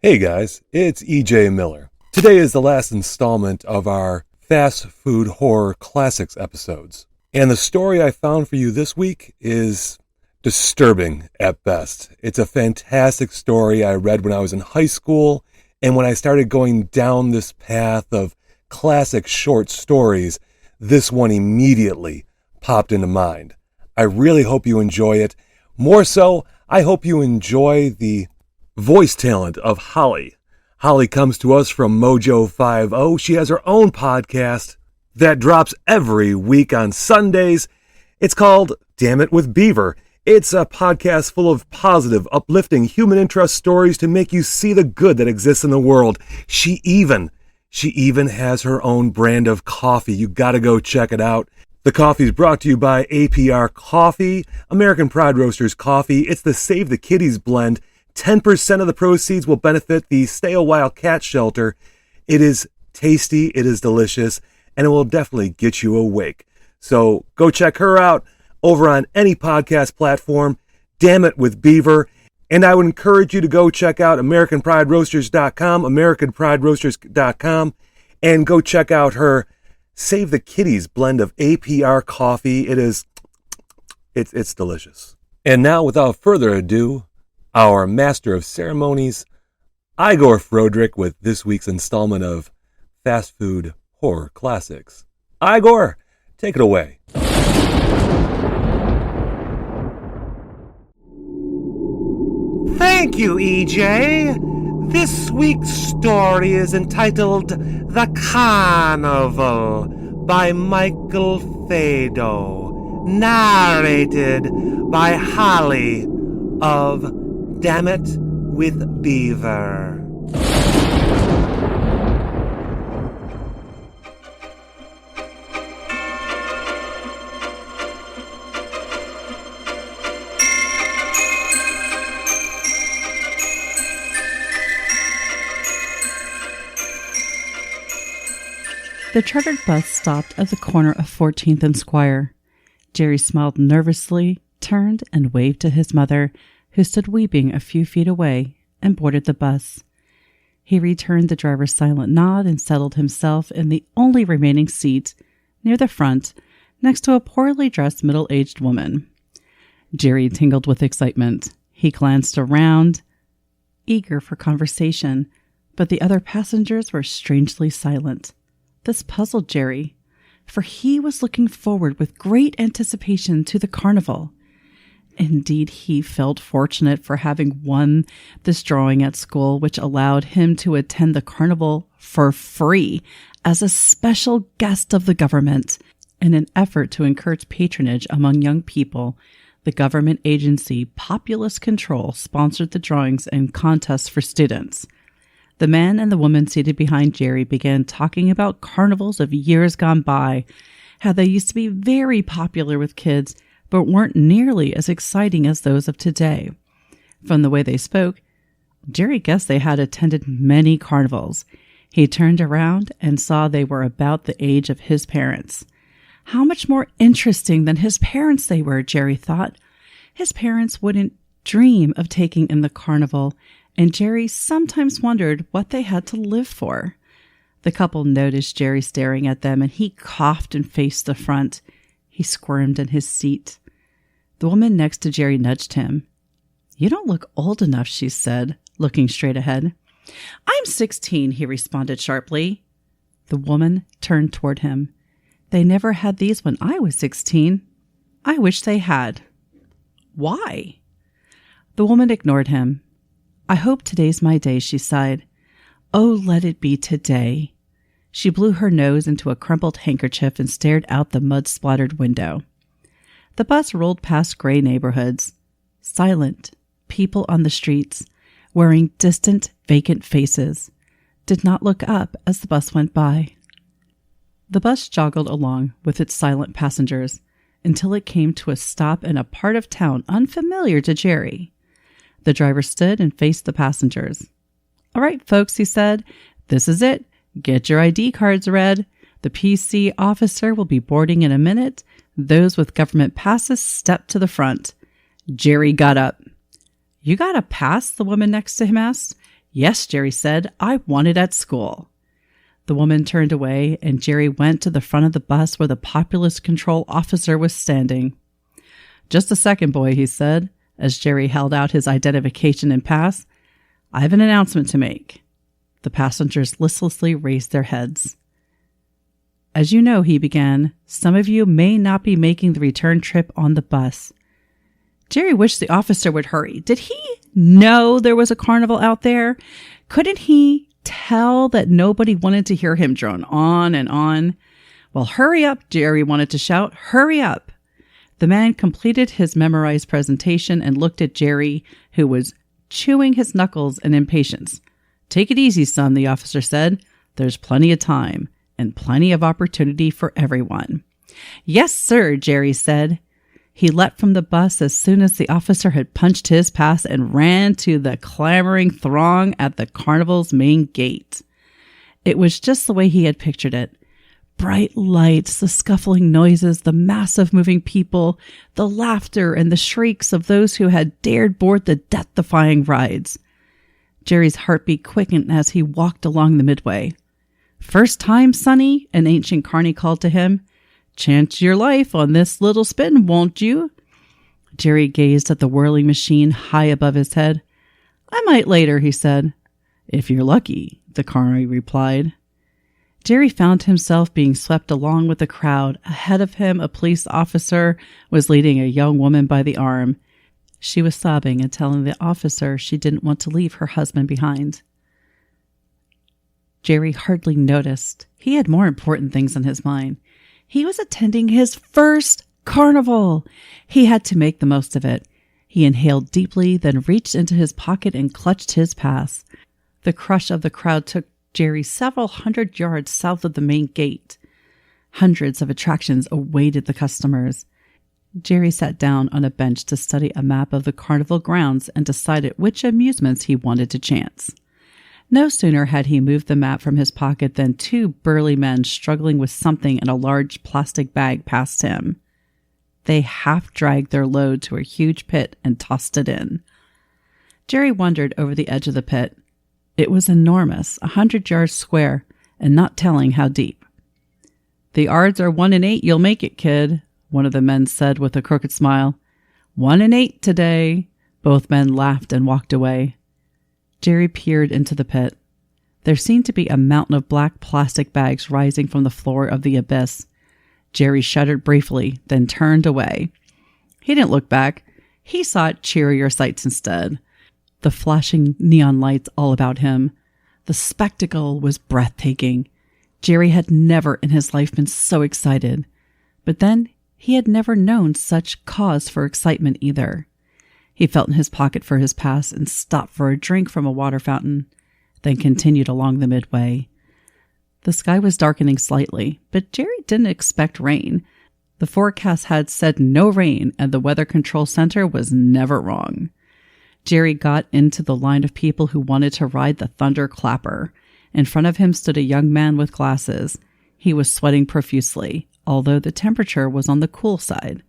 Hey guys, it's EJ Miller. Today is the last installment of our Fast Food Horror Classics episodes. And the story I found for you this week is disturbing at best. It's a fantastic story I read when I was in high school, and when I started going down this path of classic short stories, this one immediately popped into mind. I really hope you enjoy it. More so, I hope you enjoy the voice talent of Holly. Holly comes to us from Mojo 50. She has her own podcast that drops every week on Sundays. It's called Damn It with Beaver. It's a podcast full of positive, uplifting human interest stories to make you see the good that exists in the world. She even has her own brand of coffee. You gotta go check it out. The coffee is brought to you by APR Coffee, American Pride Roasters Coffee. It's the Save the Kitties blend. 10% of the proceeds will benefit the Stay a While Cat Shelter. It is tasty, it is delicious, and it will definitely get you awake. So go check her out over on any podcast platform, Damn It with Beaver. And I would encourage you to go check out AmericanPrideRoasters.com, AmericanPrideRoasters.com, and go check out her Save the Kitties blend of APR coffee. It's delicious. And now, without further ado, our master of ceremonies, Igor Froderick, with this week's installment of Fast Food Horror Classics. Igor, take it away. Thank you, EJ. This week's story is entitled The Carnival by Michael Fedo, narrated by Holly of Damn It with Beaver. The chartered bus stopped at the corner of 14th and Squire. Jerry smiled nervously, turned, and waved to his mother, who stood weeping a few feet away, and boarded the bus. He returned the driver's silent nod and settled himself in the only remaining seat, near the front, next to a poorly dressed middle-aged woman. Jerry tingled with excitement. He glanced around, eager for conversation, but the other passengers were strangely silent. This puzzled Jerry, for he was looking forward with great anticipation to the carnival. Indeed, he felt fortunate for having won this drawing at school, which allowed him to attend the carnival for free as a special guest of the government. In an effort to encourage patronage among young people, the government agency Populous Control sponsored the drawings and contests for students. The man and the woman seated behind Jerry began talking about carnivals of years gone by, how they used to be very popular with kids, but weren't nearly as exciting as those of today. From the way they spoke, Jerry guessed they had attended many carnivals. He turned around and saw they were about the age of his parents. How much more interesting than his parents they were, Jerry thought. His parents wouldn't dream of taking in the carnival, and Jerry sometimes wondered what they had to live for. The couple noticed Jerry staring at them, and he coughed and faced the front. He squirmed in his seat. The woman next to Jerry nudged him. "You don't look old enough," she said, looking straight ahead. "I'm 16, he responded sharply. The woman turned toward him. "They never had these when I was 16. I wish they had." "Why?" The woman ignored him. "I hope today's my day," she sighed. "Oh, let it be today." She blew her nose into a crumpled handkerchief and stared out the mud-splattered window. The bus rolled past gray neighborhoods. Silent, people on the streets, wearing distant, vacant faces, did not look up as the bus went by. The bus joggled along with its silent passengers until it came to a stop in a part of town unfamiliar to Jerry. The driver stood and faced the passengers. "All right, folks," he said, "this is it. Get your ID cards read. The PC officer will be boarding in a minute. Those with government passes step to the front." Jerry got up. "You got a pass?" the woman next to him asked. Yes, Jerry said, I want it at school. The woman turned away, and Jerry went to the front of the bus where the populace control officer was standing. Just a second, boy, he said, as Jerry held out his identification and pass. I have an announcement to make. The passengers listlessly raised their heads. As you know, he began, some of you may not be making the return trip on the bus. Jerry wished the officer would hurry. Did he know there was a carnival out there? Couldn't he tell that nobody wanted to hear him drone on and on? Well, hurry up, Jerry wanted to shout. Hurry up. The man completed his memorized presentation and looked at Jerry, who was chewing his knuckles in impatience. Take it easy, son, the officer said. There's plenty of time and plenty of opportunity for everyone. Yes, sir, Jerry said. He leapt from the bus as soon as the officer had punched his pass and ran to the clamoring throng at the carnival's main gate. It was just the way he had pictured it. Bright lights, the scuffling noises, the mass of moving people, the laughter and the shrieks of those who had dared board the death-defying rides. Jerry's heartbeat quickened as he walked along the midway. First time, Sonny? An ancient carny called to him. Chance your life on this little spin, won't you? Jerry gazed at the whirling machine high above his head. I might later, he said. If you're lucky, the carny replied. Jerry found himself being swept along with the crowd. Ahead of him, a police officer was leading a young woman by the arm. She was sobbing and telling the officer she didn't want to leave her husband behind. Jerry hardly noticed. He had more important things on his mind. He was attending his first carnival. He had to make the most of it. He inhaled deeply, then reached into his pocket and clutched his pass. The crush of the crowd took Jerry several hundred yards south of the main gate. Hundreds of attractions awaited the customers. Jerry sat down on a bench to study a map of the carnival grounds and decided which amusements he wanted to chance. No sooner had he moved the map from his pocket than two burly men struggling with something in a large plastic bag passed him. They half-dragged their load to a huge pit and tossed it in. Jerry wondered over the edge of the pit. It was enormous, 100 yards square, and not telling how deep. The odds are 1 in 8 you'll make it, kid, one of the men said with a crooked smile. 1 in 8 today. Both men laughed and walked away. Jerry peered into the pit. There seemed to be a mountain of black plastic bags rising from the floor of the abyss. Jerry shuddered briefly, then turned away. He didn't look back. He sought cheerier sights instead. The flashing neon lights all about him. The spectacle was breathtaking. Jerry had never in his life been so excited. But then he had never known such cause for excitement either. He felt in his pocket for his pass and stopped for a drink from a water fountain, then continued along the midway. The sky was darkening slightly, but Jerry didn't expect rain. The forecast had said no rain, and the Weather Control Center was never wrong. Jerry got into the line of people who wanted to ride the Thunder Clapper. In front of him stood a young man with glasses. He was sweating profusely, although the temperature was on the cool side.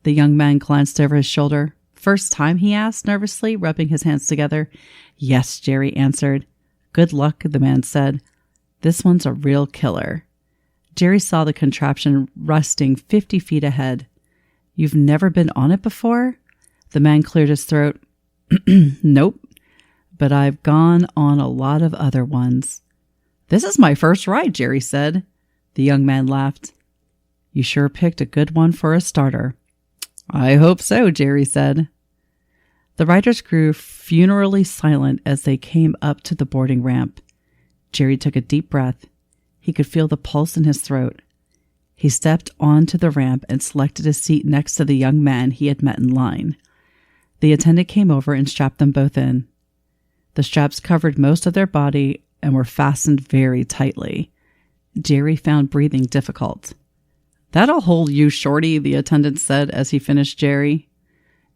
The young man glanced over his shoulder. First time, he asked nervously, rubbing his hands together. Yes, Jerry answered. Good luck, the man said. This one's a real killer. Jerry saw the contraption resting 50 feet ahead. You've never been on it before? The man cleared his throat. Nope, but I've gone on a lot of other ones. This is my first ride, Jerry said. The young man laughed. You sure picked a good one for a starter. I hope so, Jerry said. The riders grew funerally silent as they came up to the boarding ramp. Jerry took a deep breath. He could feel the pulse in his throat. He stepped onto the ramp and selected a seat next to the young man he had met in line. The attendant came over and strapped them both in. The straps covered most of their body and were fastened very tightly. Jerry found breathing difficult. That'll hold you, shorty, the attendant said as he finished Jerry.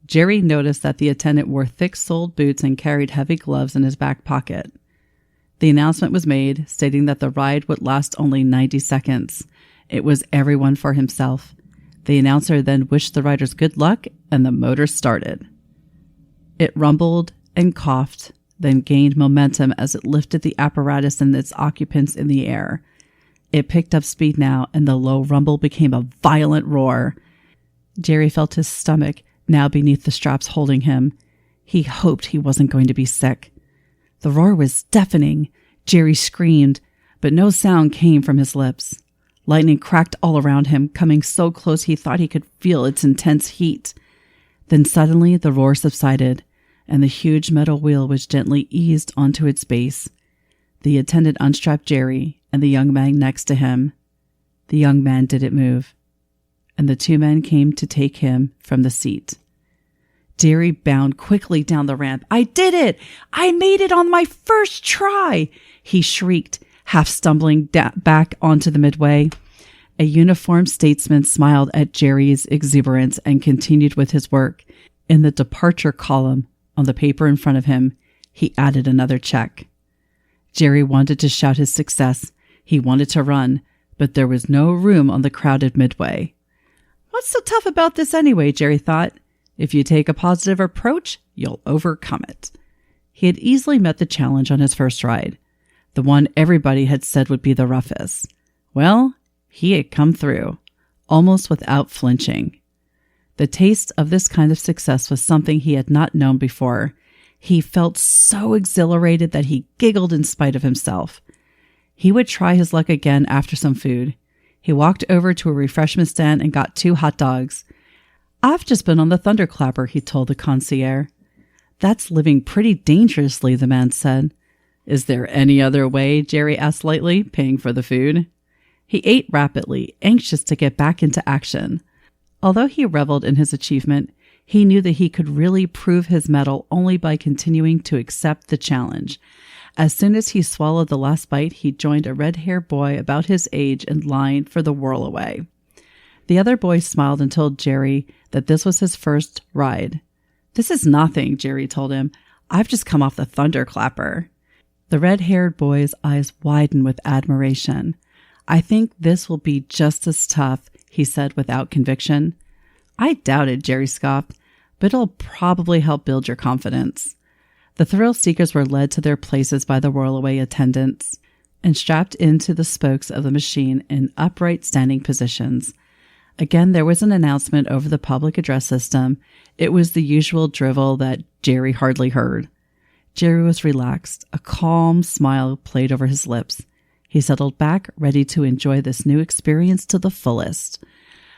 Jerry noticed that the attendant wore thick-soled boots and carried heavy gloves in his back pocket. The announcement was made, stating that the ride would last only 90 seconds. It was everyone for himself. The announcer then wished the riders good luck, and the motor started. It rumbled and coughed, then gained momentum as it lifted the apparatus and its occupants in the air. It picked up speed now, and the low rumble became a violent roar. Jerry felt his stomach now beneath the straps holding him. He hoped he wasn't going to be sick. The roar was deafening. Jerry screamed, but no sound came from his lips. Lightning cracked all around him, coming so close he thought he could feel its intense heat. Then suddenly the roar subsided, and the huge metal wheel was gently eased onto its base. The attendant unstrapped Jerry and the young man next to him. The young man didn't move, and the two men came to take him from the seat. Jerry bounded quickly down the ramp. "I did it! I made it on my first try!" he shrieked, half stumbling back onto the midway. A uniformed statesman smiled at Jerry's exuberance and continued with his work. In the departure column on the paper in front of him, he added another check. Jerry wanted to shout his success. He wanted to run, but there was no room on the crowded midway. What's so tough about this anyway, Jerry thought. If you take a positive approach, you'll overcome it. He had easily met the challenge on his first ride, the one everybody had said would be the roughest. Well, he had come through, almost without flinching. The taste of this kind of success was something he had not known before. He felt so exhilarated that he giggled in spite of himself. He would try his luck again after some food. He walked over to a refreshment stand and got 2 hot dogs. "I've just been on the Thunderclapper," he told the concierge. "That's living pretty dangerously," the man said. "Is there any other way?" Jerry asked lightly, paying for the food. He ate rapidly, anxious to get back into action. Although he reveled in his achievement, he knew that he could really prove his mettle only by continuing to accept the challenge. As soon as he swallowed the last bite, he joined a red-haired boy about his age in line for the whirlaway. The other boy smiled and told Jerry that this was his first ride. "This is nothing," Jerry told him. "I've just come off the Thunderclapper." The red-haired boy's eyes widened with admiration. "I think this will be just as tough," he said without conviction. "I doubt it," Jerry scoffed, "but it'll probably help build your confidence." The thrill seekers were led to their places by the whirlaway attendants and strapped into the spokes of the machine in upright standing positions. Again, there was an announcement over the public address system. It was the usual drivel that Jerry hardly heard. Jerry was relaxed. A calm smile played over his lips. He settled back, ready to enjoy this new experience to the fullest.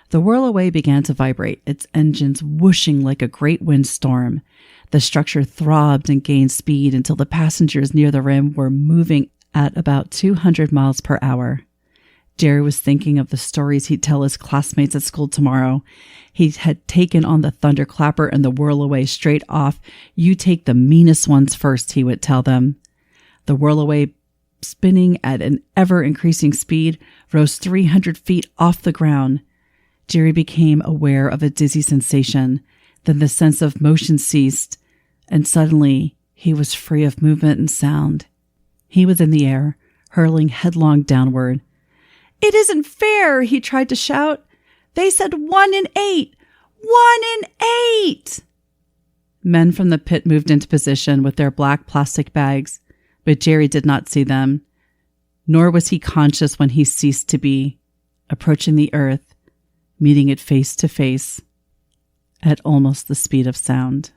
The whirlaway began to vibrate, its engines whooshing like a great windstorm. The structure throbbed and gained speed until the passengers near the rim were moving at about 200 miles per hour. Jerry was thinking of the stories he'd tell his classmates at school tomorrow. He had taken on the Thunderclapper and the whirlaway straight off. "You take the meanest ones first," he would tell them. The whirlaway, spinning at an ever-increasing speed, rose 300 feet off the ground. Jerry became aware of a dizzy sensation. Then the sense of motion ceased, and suddenly he was free of movement and sound. He was in the air, hurling headlong downward. "It isn't fair," he tried to shout. "They said 1 in 8! 1 in 8!" Men from the pit moved into position with their black plastic bags, but Jerry did not see them, nor was he conscious when he ceased to be, approaching the earth, meeting it face to face, at almost the speed of sound.